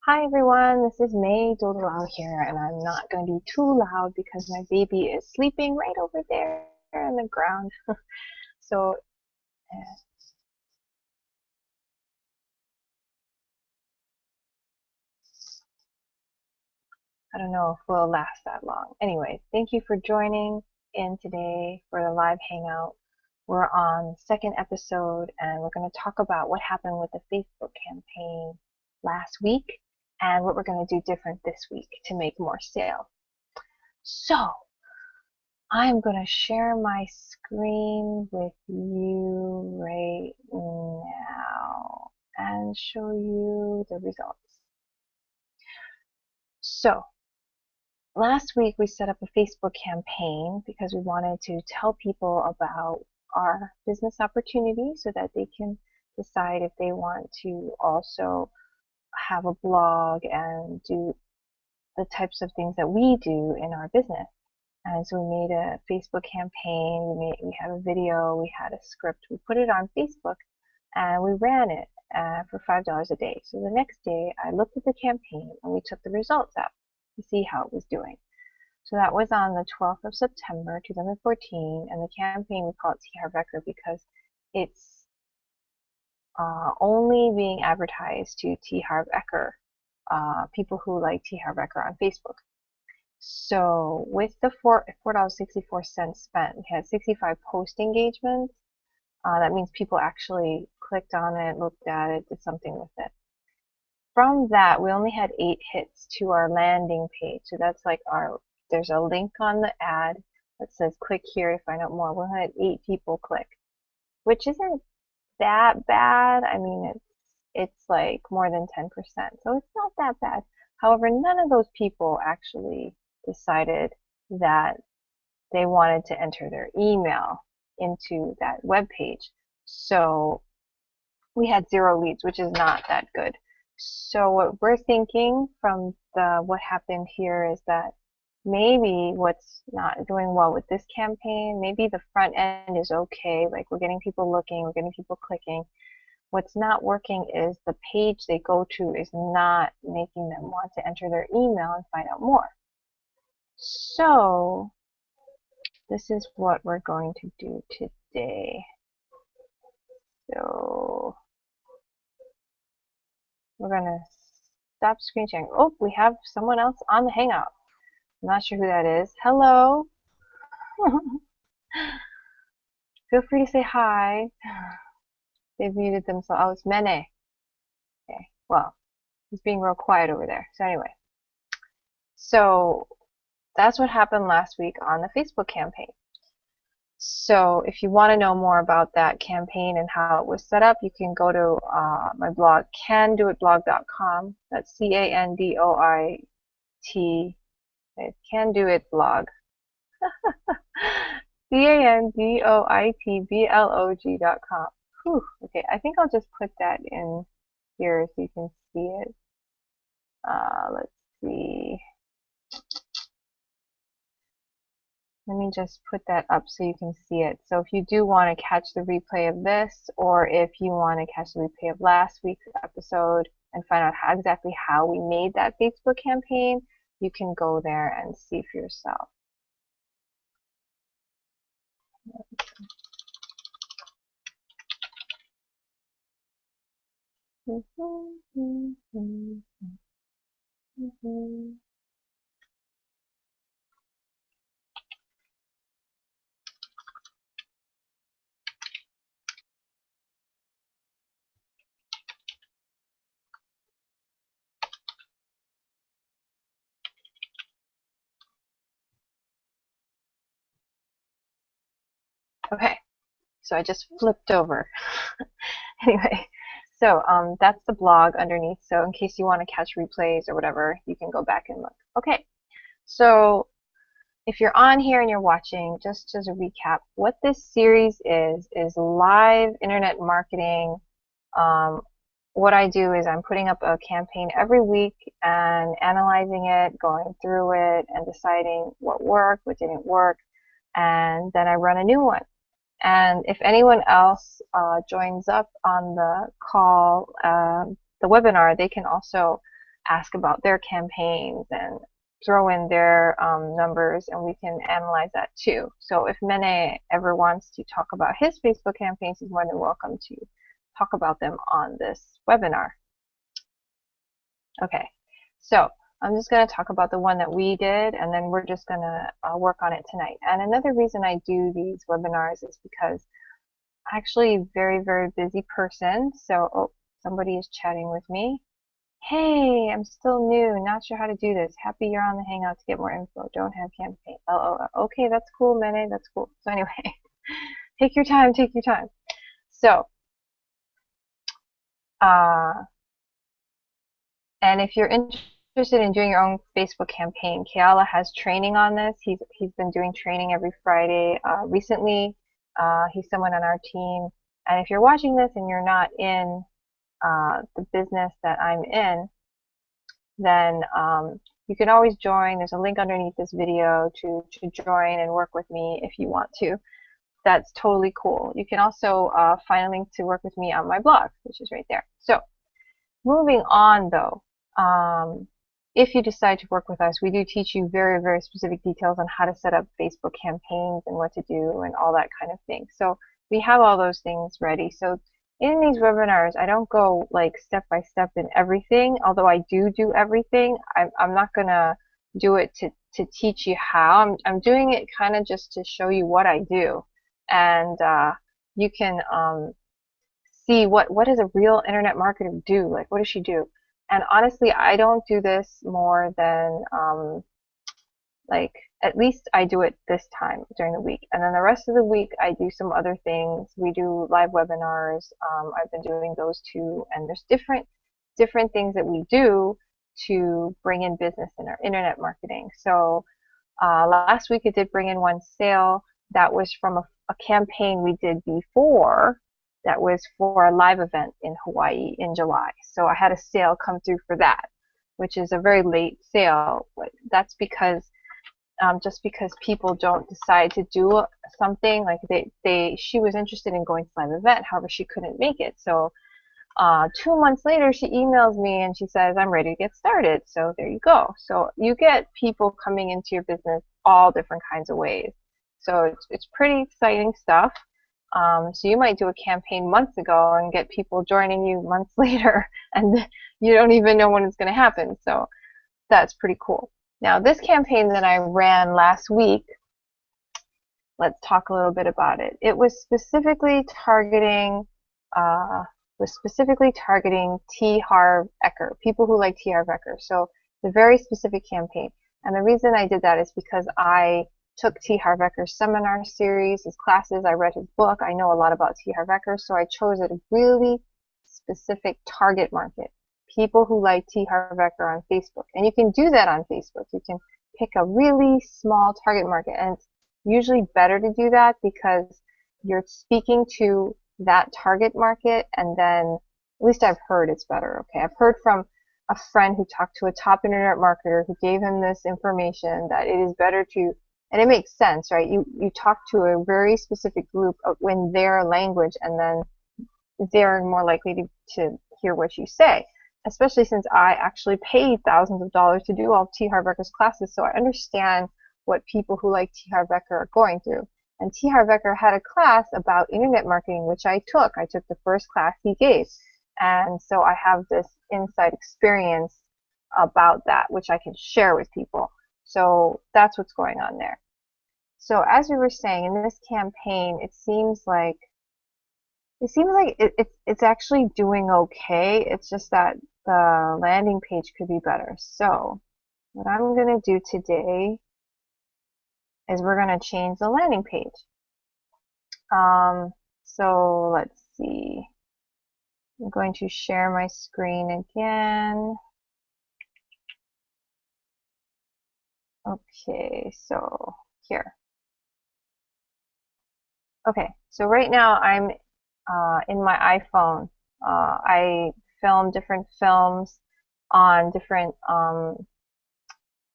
Hi everyone, this is May Duldulao here, and I'm not going to be too loud because my baby is sleeping right over there on the ground. So, I don't know if we'll last that long. Anyway, thank you for joining in today for the live hangout. We're on the second episode, and we're going to talk about what happened with the Facebook campaign last week and what we're going to do different this week to make more sales. So, I'm going to share my screen with you right now and show you the results. So, last week we set up a Facebook campaign because we wanted to tell people about our business opportunity so that they can decide if they want to also have a blog and do the types of things that we do in our business. And so we made a Facebook campaign, we had a video, we had a script, we put it on Facebook, and we ran it for $5 a day. So the next day, I looked at the campaign and we took the results out to see how it was doing. So that was on the 12th of September 2014, and the campaign, we call it T. Harv Eker because it's only being advertised to T. Harv Eker, people who like T. Harv Eker on Facebook. So with the $4.64 spent, we had 65 post engagements. That means people actually clicked on it, looked at it, did something with it. From that, we only had 8 hits to our landing page. So that's like there's a link on the ad that says click here to find out more. We only had 8 people click, which isn't that bad. I mean, it's like more than 10%, so it's not that bad. However, none of those people actually decided that they wanted to enter their email into that web page. So we had 0 leads, which is not that good. So what we're thinking from what happened here is that maybe what's not doing well with this campaign, maybe the front end is okay, like we're getting people looking, we're getting people clicking. What's not working is the page they go to is not making them want to enter their email and find out more. So this is what we're going to do today. So we're going to stop screen sharing. Oh, we have someone else on the Hangout. I'm not sure who that is. Hello. Feel free to say hi. They've muted themselves. Oh, it's Mene. Okay, well, he's being real quiet over there. So anyway, so that's what happened last week on the Facebook campaign. So if you want to know more about that campaign and how it was set up, you can go to my blog, candoitblog.com. That's C-A-N-D-O-I-T. Candoit blog. CANDOITBLOG.com. Whew, okay, I think I'll just put that in here so you can see it. Let's see. Let me just put that up so you can see it. So if you do want to catch the replay of this, or if you want to catch the replay of last week's episode and find out exactly how we made that Facebook campaign, you can go there and see for yourself. Okay, so I just flipped over. Anyway, so that's the blog underneath. So in case you want to catch replays or whatever, you can go back and look. Okay, so if you're on here and you're watching, just as a recap, what this series is live internet marketing. What I do is I'm putting up a campaign every week and analyzing it, going through it, and deciding what worked, what didn't work, and then I run a new one. And if anyone else joins up on the call, the webinar, they can also ask about their campaigns and throw in their numbers, and we can analyze that too. So if Mene ever wants to talk about his Facebook campaigns, he's more than welcome to talk about them on this webinar. Okay, so I'm just going to talk about the one that we did, and then we're just going to work on it tonight. And another reason I do these webinars is because I'm actually a very, very busy person. So, oh, somebody is chatting with me. Hey, I'm still new, not sure how to do this. Happy you're on the Hangout to get more info. Don't have campaign. Oh, okay, that's cool, Mene, that's cool. So anyway, take your time, take your time. So, and if you're interested in doing your own Facebook campaign, Keala has training on this. He's been doing training every Friday. Recently, he's someone on our team. And if you're watching this and you're not in the business that I'm in, then you can always join. There's a link underneath this video to join and work with me if you want to. That's totally cool. You can also find a link to work with me on my blog, which is right there. So moving on though, if you decide to work with us, we do teach you very, very specific details on how to set up Facebook campaigns and what to do and all that kind of thing. So we have all those things ready. So in these webinars, I don't go like step by step in everything, although I do everything. I'm not going to do it to teach you how. I'm doing it kind of just to show you what I do. And you can see what does a real internet marketer do? Like, what does she do? And honestly, I don't do this more than like at least I do it this time during the week, and then the rest of the week I do some other things. We do live webinars. I've been doing those too, and there's different things that we do to bring in business in our internet marketing. So last week I did bring in one sale that was from a campaign we did before. That was for a live event in Hawaii in July. So I had a sale come through for that, which is a very late sale. That's because just because people don't decide to do something, like she was interested in going to the live event, however she couldn't make it. So 2 months later she emails me and she says, I'm ready to get started. So there you go. So you get people coming into your business all different kinds of ways. So it's pretty exciting stuff. So you might do a campaign months ago and get people joining you months later, and you don't even know when it's going to happen. So that's pretty cool. Now, this campaign that I ran last week, let's talk a little bit about it. It was specifically targeting T. Harv Eker, people who like T. Harv Eker. So it's a very specific campaign. And the reason I did that is because I took T. Harv Eker's seminar series, his classes, I read his book, I know a lot about T. Harv Eker, so I chose a really specific target market, people who like T. Harv Eker on Facebook. And you can do that on Facebook. You can pick a really small target market, and it's usually better to do that because you're speaking to that target market, and then, at least I've heard it's better, okay? I've heard from a friend who talked to a top internet marketer who gave him this information that it is better to, and it makes sense, right? You talk to a very specific group in their language, and then they're more likely to hear what you say, especially since I actually paid thousands of dollars to do all of T. Harv Eker's classes, so I understand what people who like T. Harv Eker are going through. And T. Harv Eker had a class about internet marketing, which I took. I took the first class he gave. And so I have this inside experience about that, which I can share with people. So that's what's going on there. So as we were saying, in this campaign, it seems like it's actually doing okay. It's just that the landing page could be better. So what I'm going to do today is we're going to change the landing page. So let's see. I'm going to share my screen again. Okay, so here. Okay, so right now I'm in my iPhone. I film different films on different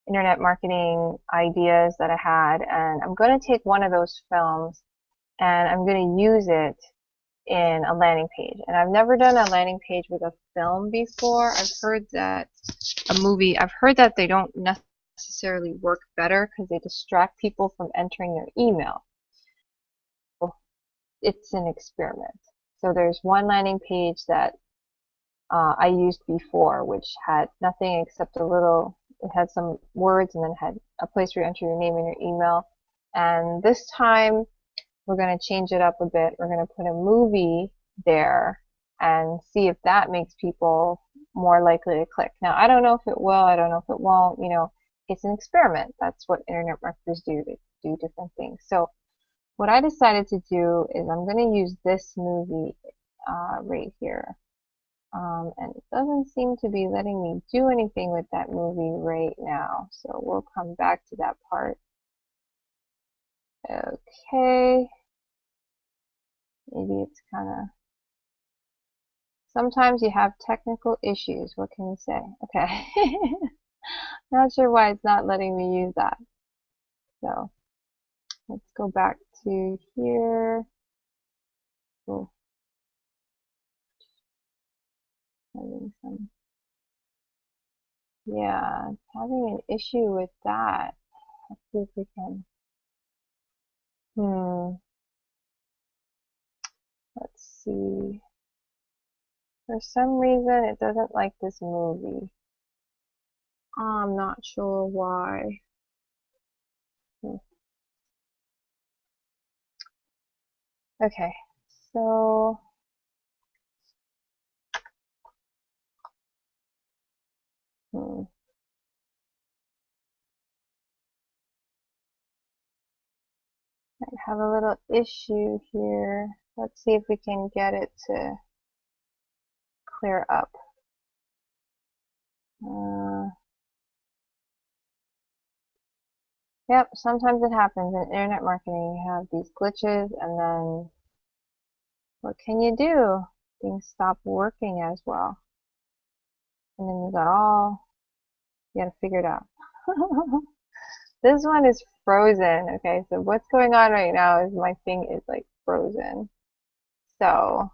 internet marketing ideas that I had, and I'm going to take one of those films and I'm going to use it in a landing page. And I've never done a landing page with a film before. I've heard that they don't necessarily work better because they distract people from entering their email. It's an experiment. So there's one landing page that I used before, which had nothing except it had some words and then had a place where you enter your name and your email. And this time we're going to change it up a bit. We're going to put a movie there and see if that makes people more likely to click. Now, I don't know if it will, I don't know if it won't, it's an experiment. That's what internet marketers do. They do different things. So what I decided to do is I'm going to use this movie right here. And it doesn't seem to be letting me do anything with that movie right now. So we'll come back to that part. Okay. Maybe it's kind of... Sometimes you have technical issues. What can you say? Okay. Not sure why it's not letting me use that. So let's go back to here. Oh. Yeah, it's having an issue with that. Let's see if we can. Let's see. For some reason, it doesn't like this movie. I'm not sure why. Okay, so I have a little issue here. Let's see if we can get it to clear up. Yep, sometimes it happens in internet marketing. You have these glitches, and then what can you do? Things stop working as well. And then you gotta figure it out. This one is frozen. Okay, so what's going on right now is my thing is like frozen. So,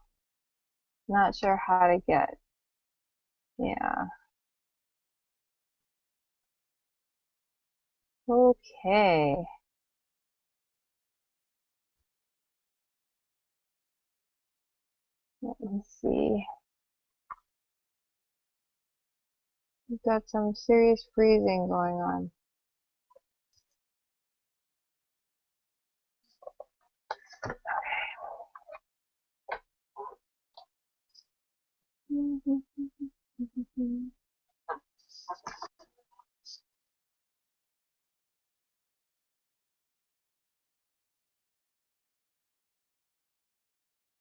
not sure how to get, yeah. Okay. Let me see. We've got some serious freezing going on.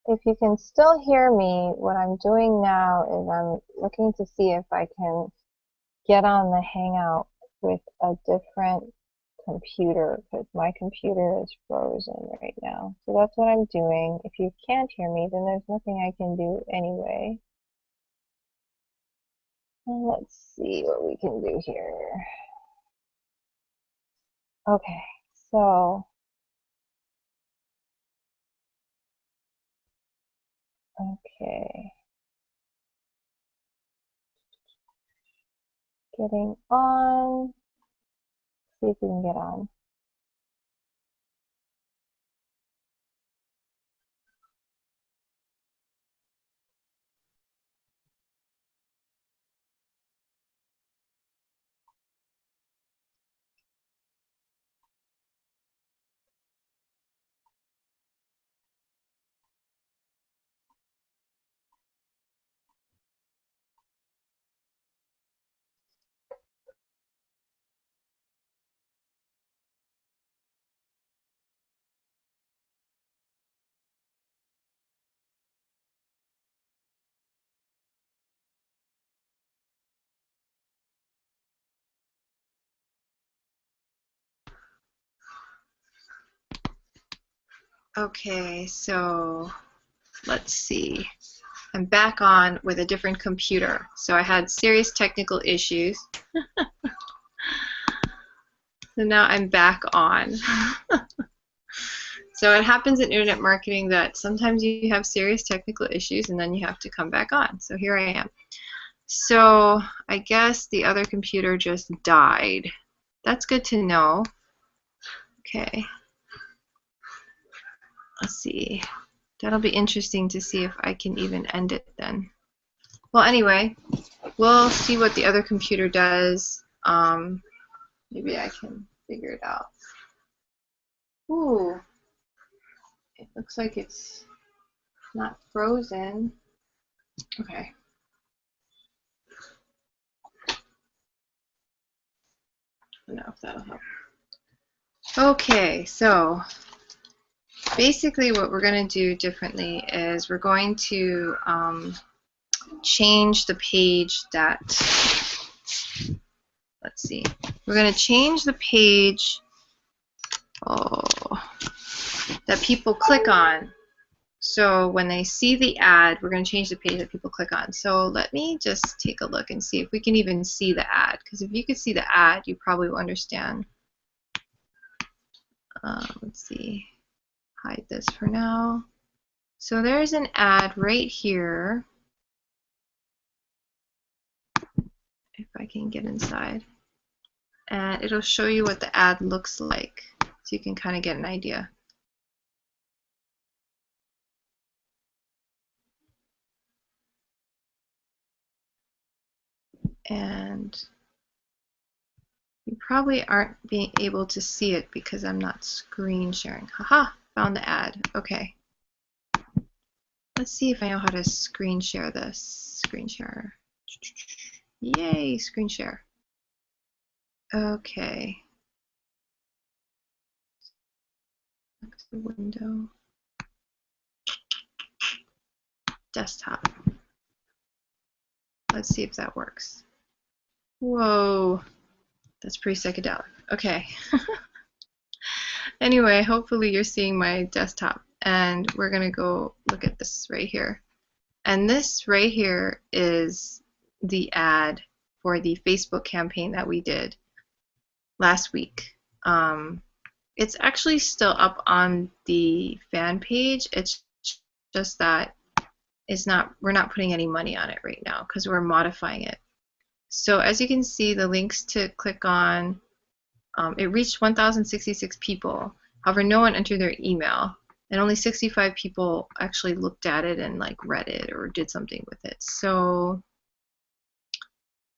If you can still hear me, what I'm doing now is I'm looking to see if I can get on the Hangout with a different computer because my computer is frozen right now. So that's what I'm doing. If you can't hear me, then there's nothing I can do anyway. Let's see what we can do here. Okay, so okay. Getting on. See if we can get on. Okay, so let's see. I'm back on with a different computer. So I had serious technical issues. So now I'm back on. So it happens in internet marketing that sometimes you have serious technical issues and then you have to come back on. So here I am. So I guess the other computer just died. That's good to know. Okay. Let's see. That'll be interesting to see if I can even end it then. Well, anyway, we'll see what the other computer does. Maybe I can figure it out. Ooh, it looks like it's not frozen. Okay. I don't know if that'll help. Okay, so basically what we're going to do differently is we're going to change the page that, let's see, we're going to change the page that people click on. So when they see the ad, we're going to change the page that people click on. So let me just take a look and see if we can even see the ad, because if you could see the ad, you probably will understand. Let's see, hide this for now. So there's an ad right here. If I can get inside. And it'll show you what the ad looks like, so you can kind of get an idea. And you probably aren't being able to see it because I'm not screen sharing. Haha, found the ad. Okay. Let's see if I know how to screen share this. Screen share. Yay, screen share. Okay. Next the window. Desktop. Let's see if that works. Whoa. That's pretty psychedelic. Okay. Anyway, hopefully you're seeing my desktop, and we're gonna go look at this right here. And this right here is the ad for the Facebook campaign that we did last week. It's actually still up on the fan page. It's just that we're not putting any money on it right now because we're modifying it. So as you can see, the links to click on, it reached 1,066 people. However, no one entered their email, and only 65 people actually looked at it and like read it or did something with it. So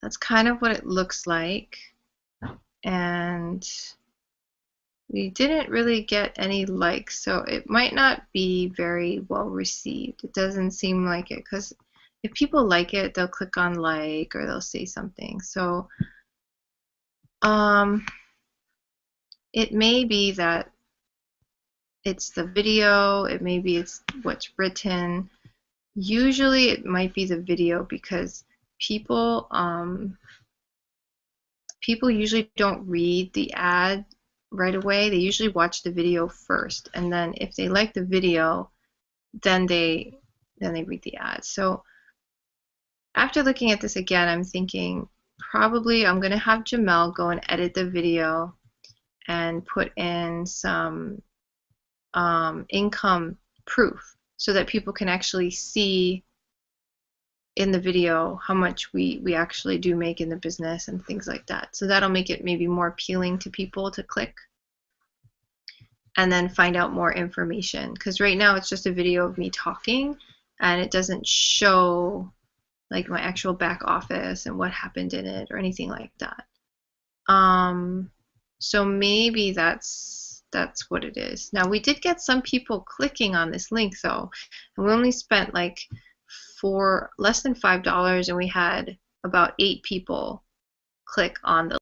that's kind of what it looks like. And we didn't really get any likes, so it might not be very well received. It doesn't seem like it, because if people like it, they'll click on like or they'll say something. So it may be that it's the video, it may be it's what's written. Usually it might be the video, because people usually don't read the ad right away. They usually watch the video first, and then if they like the video, then they read the ad. So after looking at this again, I'm thinking probably I'm going to have Jamel go and edit the video and put in some income proof so that people can actually see in the video how much we actually do make in the business and things like that. So that'll make it maybe more appealing to people to click and then find out more information, because right now it's just a video of me talking and it doesn't show like my actual back office and what happened in it or anything like that. So maybe that's what it is. Now, we did get some people clicking on this link though, and we only spent like less than $5, and we had about 8 people click on the